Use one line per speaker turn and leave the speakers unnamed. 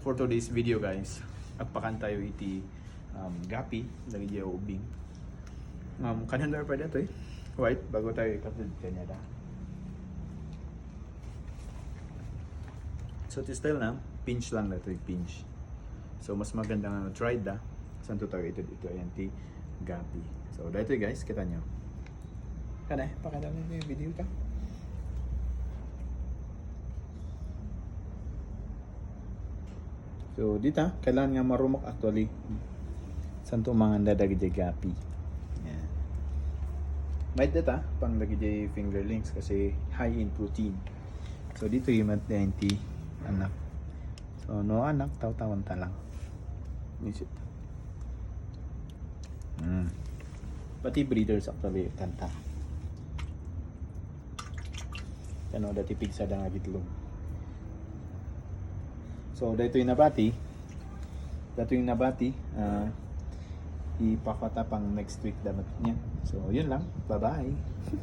for today's video guys, agpakan tayo iti gapi lagi diya ubing. Kanhandar pa dito white bago tayo ikatid kanya da. So this style na pinch lang na ito pinch. So mas maganda nga tried da. Santo tayo ito ayan ti gapi. So dito guys kita nyo. Kanay pakita mo yung video ka. So dito kailangan nga marumok actually. Santo mga dadag di gapi. Yan. May data pang lagi di fingerlings kasi high in protein. So dito yung mat-90 anak. So no anak taw-tawan ta lang. Nisip. Pati breeders actually kanta. Kano dati pigsa da nga gitlog. So dito yung nabati. Ipakota pang next week dapat niya. So yun lang. Bye-bye.